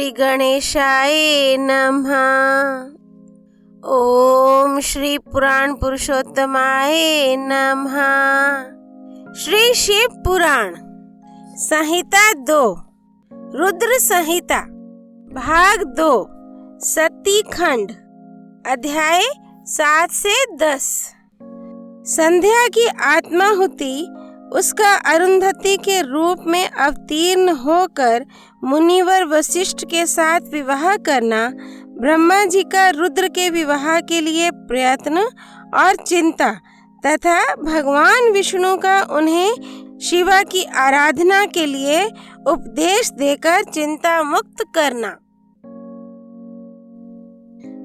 श्री गणेशाय नमः। ओम श्री पुराण पुरुषोत्तमाय नमः। श्री शिव पुराण संहिता 2 रुद्र संहिता भाग 2 सती खंड अध्याय 7 से 10। संध्या की आत्माहुति उसका अरुंधति के रूप में अवतीर्ण होकर मुनिवर वशिष्ठ के साथ विवाह करना, ब्रह्मा जी का रुद्र के विवाह के लिए प्रयत्न और चिंता तथा भगवान विष्णु का उन्हें शिवा की आराधना के लिए उपदेश देकर चिंता मुक्त करना।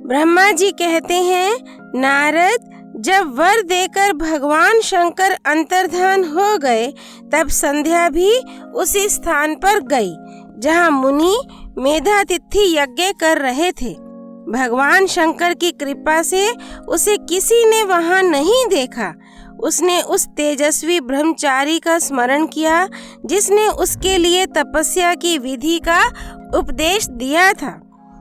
ब्रह्मा जी कहते हैं, नारद, जब वर देकर भगवान शंकर अंतर्धान हो गए तब संध्या भी उसी स्थान पर गई जहाँ मुनि मेधातिथि यज्ञ कर रहे थे। भगवान शंकर की कृपा से उसे किसी ने वहाँ नहीं देखा। उसने उस तेजस्वी ब्रह्मचारी का स्मरण किया जिसने उसके लिए तपस्या की विधि का उपदेश दिया था।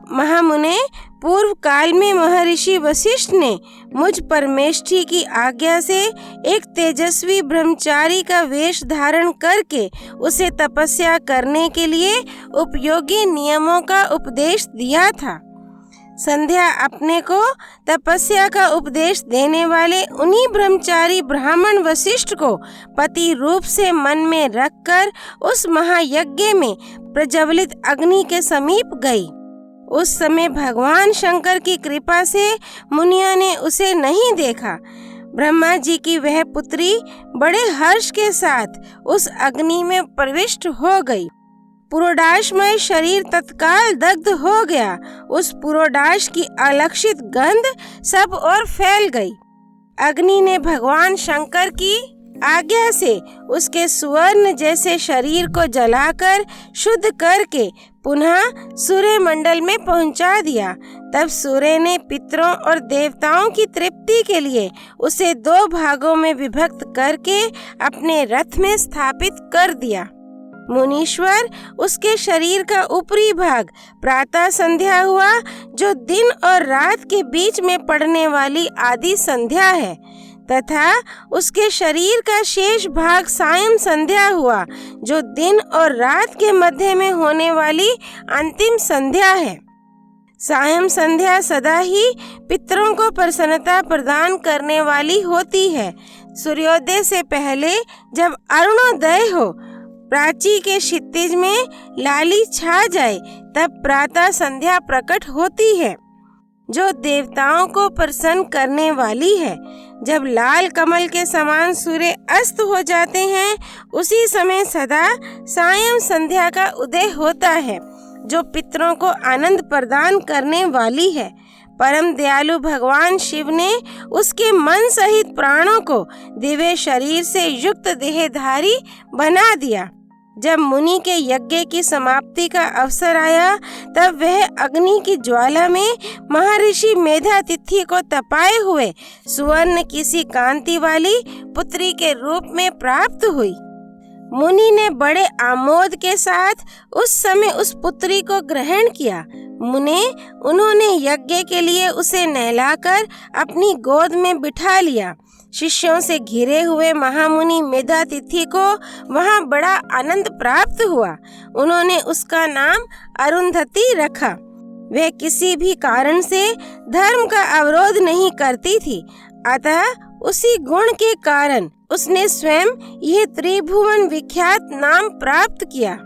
महामुने, पूर्व काल में महर्षि वशिष्ठ ने मुझ परमेष्ठी की आज्ञा से एक तेजस्वी ब्रह्मचारी का वेश धारण करके उसे तपस्या करने के लिए उपयोगी नियमों का उपदेश दिया था। संध्या अपने को तपस्या का उपदेश देने वाले उन्हीं ब्रह्मचारी ब्राह्मण वशिष्ठ को पति रूप से मन में रखकर उस महायज्ञ में प्रज्वलित अग्नि के समीप गई। उस समय भगवान शंकर की कृपा से मुनियों ने उसे नहीं देखा। ब्रह्मा जी की वह पुत्री बड़े हर्ष के साथ उस अग्नि में प्रविष्ट हो गई। पुरोडाशमय शरीर तत्काल दग्ध हो गया। उस पुरोडाश की अलक्षित गंध सब ओर फैल गई। अग्नि ने भगवान शंकर की आज्ञा से उसके सुवर्ण जैसे शरीर को जलाकर शुद्ध करके पुनः सूर्य मंडल में पहुंचा दिया। तब सूर्य ने पितरों और देवताओं की तृप्ति के लिए उसे 2 भागों में विभक्त करके अपने रथ में स्थापित कर दिया। मुनीश्वर, उसके शरीर का ऊपरी भाग प्रातः संध्या हुआ, जो दिन और रात के बीच में पड़ने वाली आदि संध्या है, तथा उसके शरीर का शेष भाग सायं संध्या हुआ, जो दिन और रात के मध्य में होने वाली अंतिम संध्या है। सायं संध्या सदा ही पितरों को प्रसन्नता प्रदान करने वाली होती है। सूर्योदय से पहले जब अरुणोदय हो, प्राची के क्षितिज में लाली छा जाए, तब प्रातः संध्या प्रकट होती है, जो देवताओं को प्रसन्न करने वाली है। जब लाल कमल के समान सूर्य अस्त हो जाते हैं, उसी समय सदा सायं संध्या का उदय होता है, जो पितरों को आनंद प्रदान करने वाली है। परम दयालु भगवान शिव ने उसके मन सहित प्राणों को दिव्य शरीर से युक्त देहधारी बना दिया। जब मुनि के यज्ञ की समाप्ति का अवसर आया, तब वह अग्नि की ज्वाला में महर्षि मेधातिथि को तपाए हुए सुवर्ण किसी कांति वाली पुत्री के रूप में प्राप्त हुई। मुनि ने बड़े आमोद के साथ उस समय उस पुत्री को ग्रहण किया। उन्होंने यज्ञ के लिए उसे नहलाकर अपनी गोद में बिठा लिया। शिष्यों से घिरे हुए महामुनि मेधातिथि को वहां बड़ा आनंद प्राप्त हुआ। उन्होंने उसका नाम अरुंधति रखा। वह किसी भी कारण से धर्म का अवरोध नहीं करती थी, अतः उसी गुण के कारण उसने स्वयं यह त्रिभुवन विख्यात नाम प्राप्त किया।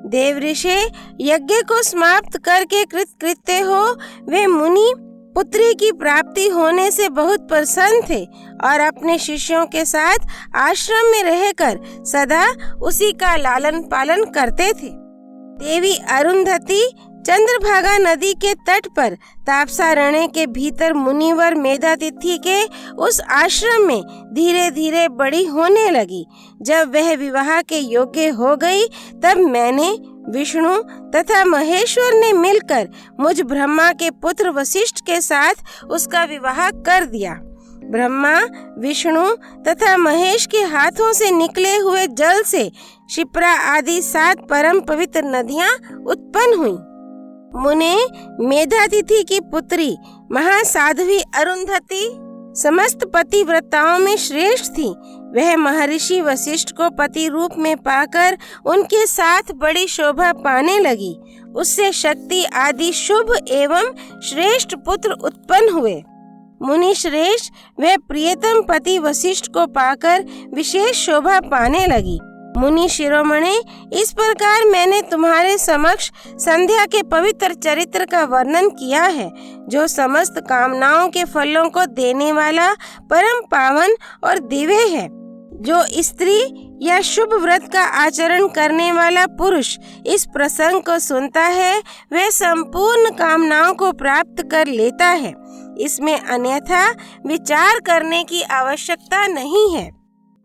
देवऋषि यज्ञ को समाप्त करके कृतकृत्य हो, वे मुनि पुत्री की प्राप्ति होने से बहुत प्रसन्न थे और अपने शिष्यों के साथ आश्रम में रहकर सदा उसी का लालन पालन करते थे। देवी अरुंधति चंद्रभागा नदी के तट पर तापसारण्य के भीतर मुनिवर मेधातिथि के उस आश्रम में धीरे धीरे बड़ी होने लगी। जब वह विवाह के योग्य हो गई, तब मैंने, विष्णु तथा महेश्वर ने मिलकर मुझ ब्रह्मा के पुत्र वशिष्ठ के साथ उसका विवाह कर दिया। ब्रह्मा, विष्णु तथा महेश के हाथों से निकले हुए जल से शिप्रा आदि 7 परम पवित्र नदियां उत्पन्न हुईं। मुने मेधातिथि की पुत्री महासाध्वी अरुंधति समस्त पतिव्रताओं में श्रेष्ठ थी। वह महर्षि वशिष्ठ को पति रूप में पाकर उनके साथ बड़ी शोभा पाने लगी। उससे शक्ति आदि शुभ एवं श्रेष्ठ पुत्र उत्पन्न हुए। मुनि श्रेष्ठ वह प्रियतम पति वशिष्ठ को पाकर विशेष शोभा पाने लगी। मुनि शिरोमणे, इस प्रकार मैंने तुम्हारे समक्ष संध्या के पवित्र चरित्र का वर्णन किया है, जो समस्त कामनाओं के फलों को देने वाला परम पावन और दिव्य है। जो स्त्री या शुभ व्रत का आचरण करने वाला पुरुष इस प्रसंग को सुनता है, वह संपूर्ण कामनाओं को प्राप्त कर लेता है। इसमें अन्यथा विचार करने की आवश्यकता नहीं है।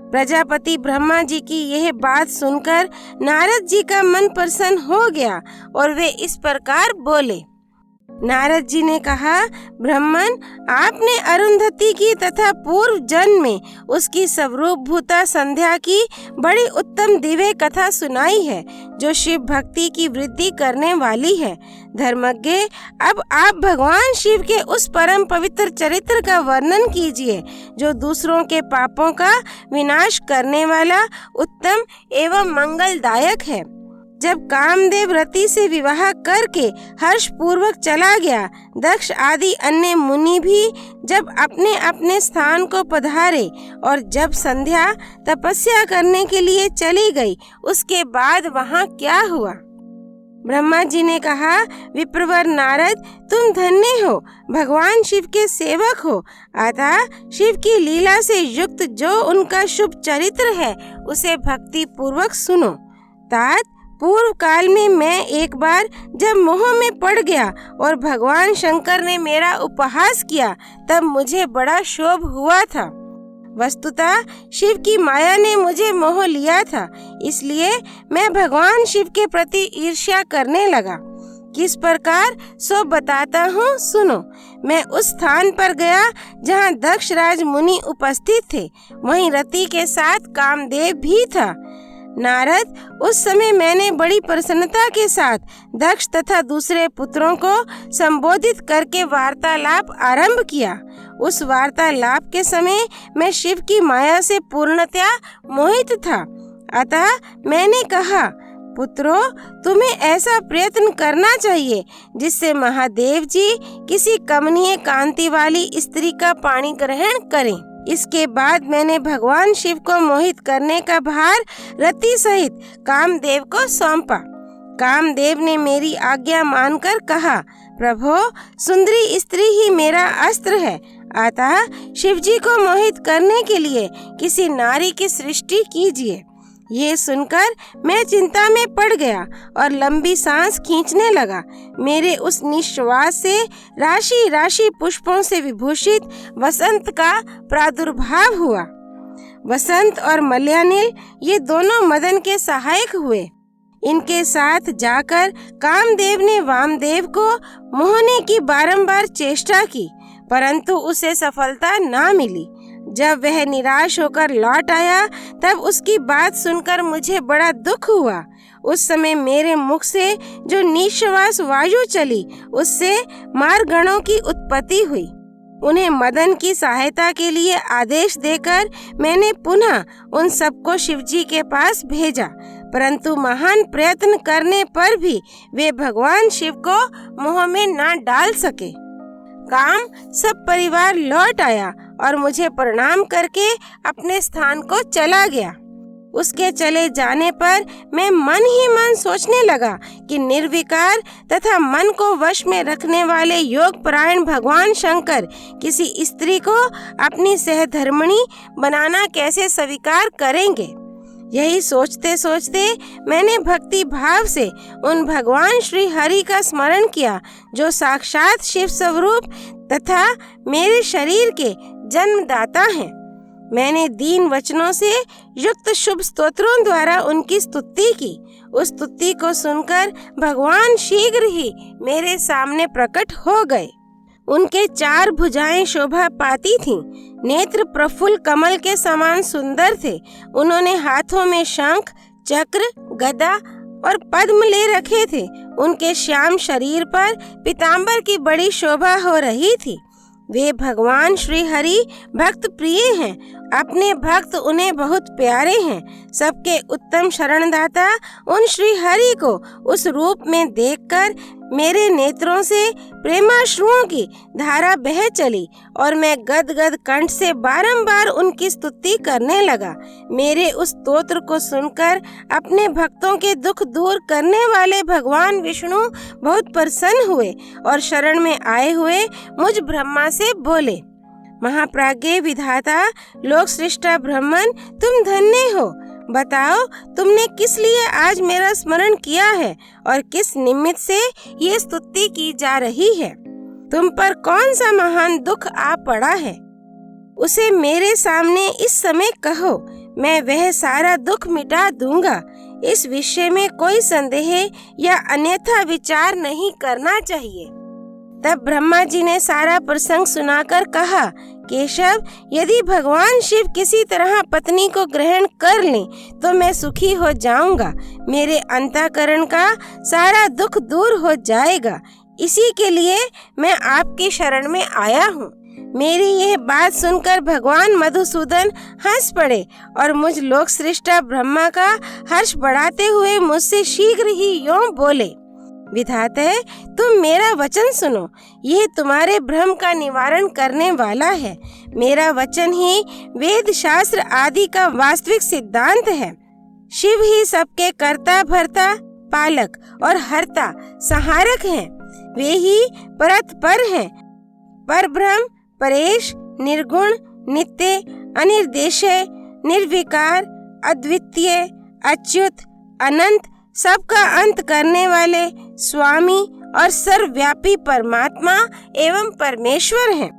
प्रजापति ब्रह्मा जी की यह बात सुनकर नारद जी का मन प्रसन्न हो गया और वे इस प्रकार बोले। नारद जी ने कहा, ब्राह्मण, आपने अरुंधति की तथा पूर्व जन्म में उसकी स्वरूप भूता संध्या की बड़ी उत्तम दिव्य कथा सुनाई है, जो शिव भक्ति की वृद्धि करने वाली है। धर्मज्ञ, अब आप भगवान शिव के उस परम पवित्र चरित्र का वर्णन कीजिए, जो दूसरों के पापों का विनाश करने वाला उत्तम एवं मंगलदायक है। जब कामदेव रति से विवाह करके हर्ष पूर्वक चला गया, दक्ष आदि अन्य मुनि भी जब अपने अपने स्थान को पधारे और जब संध्या तपस्या करने के लिए चली गई, उसके बाद वहाँ क्या हुआ? ब्रह्मा जी ने कहा, विप्रवर नारद, तुम धन्य हो, भगवान शिव के सेवक हो। अतः शिव की लीला से युक्त जो उनका शुभ चरित्र है, उसे भक्ति पूर्वक सुनो। तात, पूर्व काल में मैं एक बार जब मोह में पड़ गया और भगवान शंकर ने मेरा उपहास किया, तब मुझे बड़ा क्षोभ हुआ था। वस्तुतः शिव की माया ने मुझे मोह लिया था, इसलिए मैं भगवान शिव के प्रति ईर्ष्या करने लगा। किस प्रकार, सो बताता हूँ, सुनो। मैं उस स्थान पर गया जहाँ दक्ष राज मुनि उपस्थित थे। वहीं रति के साथ कामदेव भी था। नारद, उस समय मैंने बड़ी प्रसन्नता के साथ दक्ष तथा दूसरे पुत्रों को संबोधित करके वार्तालाप आरंभ किया। उस वार्तालाप के समय मैं शिव की माया से पूर्णतया मोहित था। अतः मैंने कहा, पुत्रों, तुम्हें ऐसा प्रयत्न करना चाहिए जिससे महादेव जी किसी कमनीय कांति वाली स्त्री का पाणी ग्रहण करें। इसके बाद मैंने भगवान शिव को मोहित करने का भार रति सहित कामदेव को सौंपा। कामदेव ने मेरी आज्ञा मानकर कहा, प्रभो, सुंदरी स्त्री ही मेरा अस्त्र है। अतः शिव जी को मोहित करने के लिए किसी नारी की सृष्टि कीजिए। ये सुनकर मैं चिंता में पड़ गया और लंबी सांस खींचने लगा। मेरे उस निश्वास से राशि राशि पुष्पों से विभूषित वसंत का प्रादुर्भाव हुआ। वसंत और मल्यानिल ये दोनों मदन के सहायक हुए। इनके साथ जाकर कामदेव ने वामदेव को मोहने की बारंबार चेष्टा की, परंतु उसे सफलता ना मिली। जब वह निराश होकर लौट आया, तब उसकी बात सुनकर मुझे बड़ा दुख हुआ। उस समय मेरे मुख से जो निश्वास वायु चली, उससे मारगणों की उत्पत्ति हुई। उन्हें मदन की सहायता के लिए आदेश देकर मैंने पुनः उन सबको शिवजी के पास भेजा, परंतु महान प्रयत्न करने पर भी वे भगवान शिव को मोह में न डाल सके। काम सब परिवार लौट आया और मुझे प्रणाम करके अपने स्थान को चला गया। उसके चले जाने पर मैं मन ही मन सोचने लगा कि निर्विकार तथा मन को वश में रखने वाले योग परायण भगवान शंकर किसी स्त्री को अपनी सहधर्मिणी बनाना कैसे स्वीकार करेंगे। यही सोचते सोचते मैंने भक्ति भाव से उन भगवान श्री हरि का स्मरण किया, जो साक्षात शिव स्वरूप तथा मेरे शरीर के जन्मदाता हैं। मैंने दीन वचनों से युक्त शुभ स्तोत्रों द्वारा उनकी स्तुति की। उस स्तुति को सुनकर भगवान शीघ्र ही मेरे सामने प्रकट हो गए। उनके 4 भुजाएं शोभा पाती थीं। नेत्र प्रफुल्ल कमल के समान सुंदर थे। उन्होंने हाथों में शंख, चक्र, गदा और पद्म ले रखे थे। उनके श्याम शरीर पर पीतांबर की बड़ी शोभा हो रही थी। वे भगवान श्री हरि भक्त प्रिय हैं, अपने भक्त उन्हें बहुत प्यारे हैं। सबके उत्तम शरणदाता उन श्री हरि को उस रूप में देखकर मेरे नेत्रों से प्रेमाश्रुओं की धारा बह चली और मैं गदगद कंठ से बारंबार उनकी स्तुति करने लगा। मेरे उस स्तोत्र को सुनकर अपने भक्तों के दुख दूर करने वाले भगवान विष्णु बहुत प्रसन्न हुए और शरण में आए हुए मुझ ब्रह्मा से बोले, महाप्राज्ञ विधाता लोक सृष्टा ब्रह्मन, तुम धन्य हो। बताओ तुमने किस लिए आज मेरा स्मरण किया है और किस निमित्त से ये स्तुति की जा रही है। तुम पर कौन सा महान दुख आ पड़ा है, उसे मेरे सामने इस समय कहो, मैं वह सारा दुख मिटा दूंगा। इस विषय में कोई संदेह या अन्यथा विचार नहीं करना चाहिए। तब ब्रह्मा जी ने सारा प्रसंग सुनाकर कहा, केशव, यदि भगवान शिव किसी तरह पत्नी को ग्रहण कर लें तो मैं सुखी हो जाऊंगा, मेरे अंतःकरण का सारा दुख दूर हो जाएगा। इसी के लिए मैं आपकी शरण में आया हूँ। मेरी यह बात सुनकर भगवान मधुसूदन हंस पड़े और मुझ लोक सृष्टा ब्रह्मा का हर्ष बढ़ाते हुए मुझसे शीघ्र ही यूं बोले, विधाता, तुम मेरा वचन सुनो, यह तुम्हारे भ्रम का निवारण करने वाला है। मेरा वचन ही वेद शास्त्र आदि का वास्तविक सिद्धांत है। शिव ही सबके कर्ता भर्ता पालक और हर्ता संहारक हैं। वे ही परत पर हैं, पर ब्रह्म, परेश, निर्गुण, नित्य, अनिर्देश्य, निर्विकार, अद्वितीय, अच्युत, अनंत, सबका अंत करने वाले स्वामी और सर्वव्यापी परमात्मा एवं परमेश्वर हैं।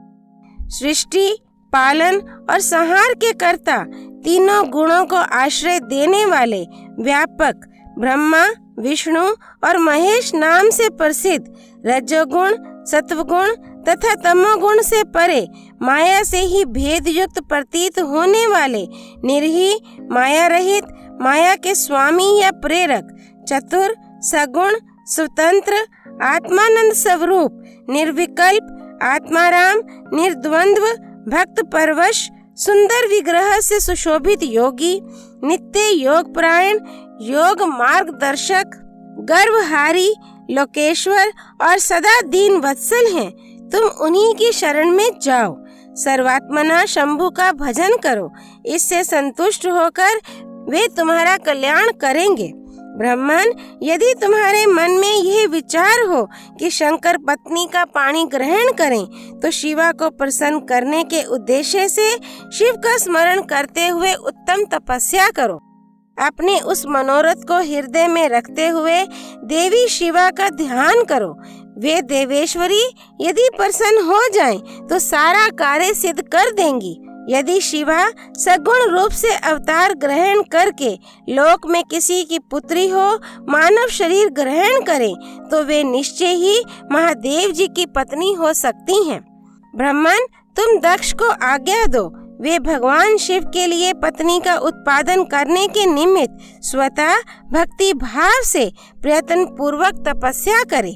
सृष्टि, पालन और संहार के कर्ता, तीनों गुणों को आश्रय देने वाले व्यापक ब्रह्मा, विष्णु और महेश नाम से प्रसिद्ध, रजोगुण, सत्वगुण तथा तमोगुण से परे, माया से ही भेद युक्त प्रतीत होने वाले, निर्ही, माया रहित, माया के स्वामी या प्रेरक, चतुर, सगुण, स्वतंत्र, आत्मानंद स्वरूप, निर्विकल्प, आत्माराम, निर्द्वंद्व, भक्त परवश, सुंदर विग्रह से सुशोभित योगी, नित्य योग परायण, योग मार्गदर्शक, गर्भहारी, लोकेश्वर और सदा दीन वत्सल हैं। तुम उन्हीं की शरण में जाओ, सर्वात्मना शंभु का भजन करो, इससे संतुष्ट होकर वे तुम्हारा कल्याण करेंगे। ब्राह्मण, यदि तुम्हारे मन में यह विचार हो कि शंकर पत्नी का पानी ग्रहण करें तो शिवा को प्रसन्न करने के उद्देश्य से शिव का स्मरण करते हुए उत्तम तपस्या करो। अपने उस मनोरथ को हृदय में रखते हुए देवी शिवा का ध्यान करो। वे देवेश्वरी यदि प्रसन्न हो जाएं तो सारा कार्य सिद्ध कर देंगी। यदि शिवा सगुण रूप से अवतार ग्रहण करके लोक में किसी की पुत्री हो मानव शरीर ग्रहण करें तो वे निश्चय ही महादेव जी की पत्नी हो सकती हैं। ब्राह्मण, तुम दक्ष को आज्ञा दो, वे भगवान शिव के लिए पत्नी का उत्पादन करने के निमित्त स्वतः भक्ति भाव से प्रयत्न पूर्वक तपस्या करे।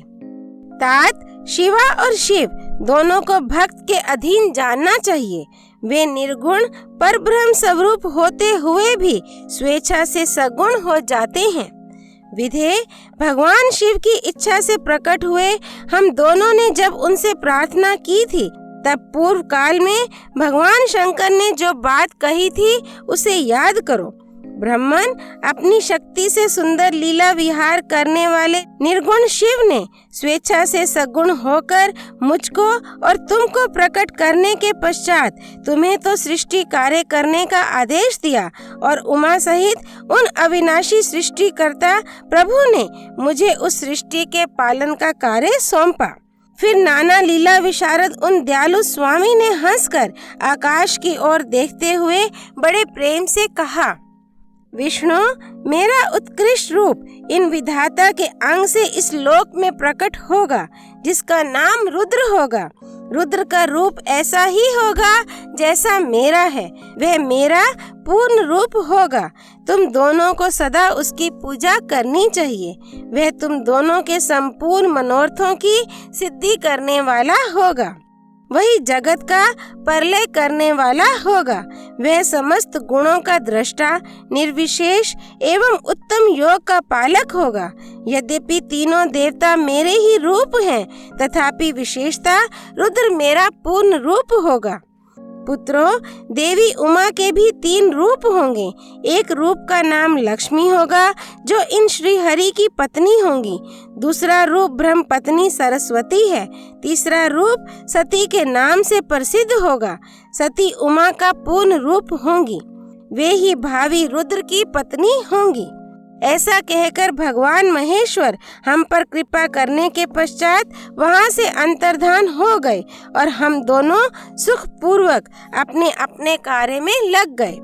तात, शिवा और शिव दोनों को भक्त के अधीन जानना चाहिए। वे निर्गुण पर ब्रह्म स्वरूप होते हुए भी स्वेच्छा से सगुण हो जाते हैं। विधे, भगवान शिव की इच्छा से प्रकट हुए हम दोनों ने जब उनसे प्रार्थना की थी तब पूर्व काल में भगवान शंकर ने जो बात कही थी उसे याद करो। ब्राह्मण, अपनी शक्ति से सुंदर लीला विहार करने वाले निर्गुण शिव ने स्वेच्छा से सगुण होकर मुझको और तुमको प्रकट करने के पश्चात तुम्हें तो सृष्टि कार्य करने का आदेश दिया और उमा सहित उन अविनाशी सृष्टिकर्ता प्रभु ने मुझे उस सृष्टि के पालन का कार्य सौंपा। फिर नाना लीला विशारद उन दयालु स्वामी ने हंसकर आकाश की ओर देखते हुए बड़े प्रेम से कहा, विष्णु, मेरा उत्कृष्ट रूप इन विधाता के अंग से इस लोक में प्रकट होगा जिसका नाम रुद्र होगा। रुद्र का रूप ऐसा ही होगा जैसा मेरा है, वह मेरा पूर्ण रूप होगा। तुम दोनों को सदा उसकी पूजा करनी चाहिए। वह तुम दोनों के संपूर्ण मनोरथों की सिद्धि करने वाला होगा। वही जगत का प्रलय करने वाला होगा। वह समस्त गुणों का दृष्टा, निर्विशेष एवं उत्तम योग का पालक होगा। यद्यपि तीनों देवता मेरे ही रूप हैं, तथापि विशेषता रुद्र मेरा पूर्ण रूप होगा। पुत्रों, देवी उमा के भी 3 रूप होंगे। एक रूप का नाम लक्ष्मी होगा, जो इन श्री हरि की पत्नी होंगी। दूसरा रूप ब्रह्म पत्नी सरस्वती है। तीसरा रूप सती के नाम से प्रसिद्ध होगा। सती उमा का पूर्ण रूप होंगी। वे ही भावी रुद्र की पत्नी होंगी। ऐसा कहकर भगवान महेश्वर हम पर कृपा करने के पश्चात वहां से अंतर्धान हो गए और हम दोनों सुख पूर्वक अपने अपने कार्य में लग गए।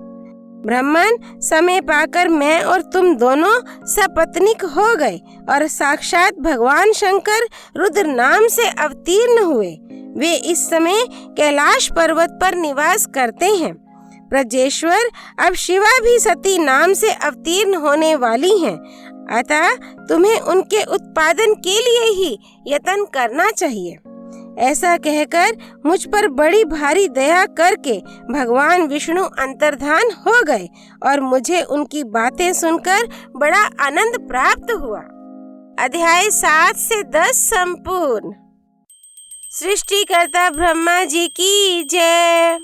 ब्राह्मण, समय पाकर मैं और तुम दोनों सपत्नीक हो गए और साक्षात भगवान शंकर रुद्र नाम से अवतीर्ण हुए। वे इस समय कैलाश पर्वत पर निवास करते हैं। ब्रजेश्वर, अब शिवा भी सती नाम से अवतीर्ण होने वाली हैं, अतः तुम्हें उनके उत्पादन के लिए ही यत्न करना चाहिए। ऐसा कहकर मुझ पर बड़ी भारी दया करके भगवान विष्णु अंतर्धान हो गए और मुझे उनकी बातें सुनकर बड़ा आनंद प्राप्त हुआ। अध्याय 7 से 10 संपूर्ण। सृष्टिकर्ता ब्रह्मा जी की जय।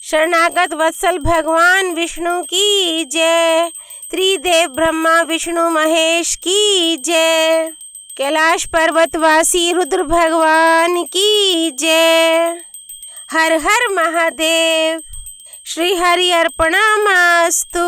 शरणागत वत्सल भगवान विष्णु की जय। त्रिदेव ब्रह्मा विष्णु महेश की जय। कैलाश पर्वतवासी रुद्र भगवान की जय। हर हर महादेव। श्री हरि अर्पणमस्तु।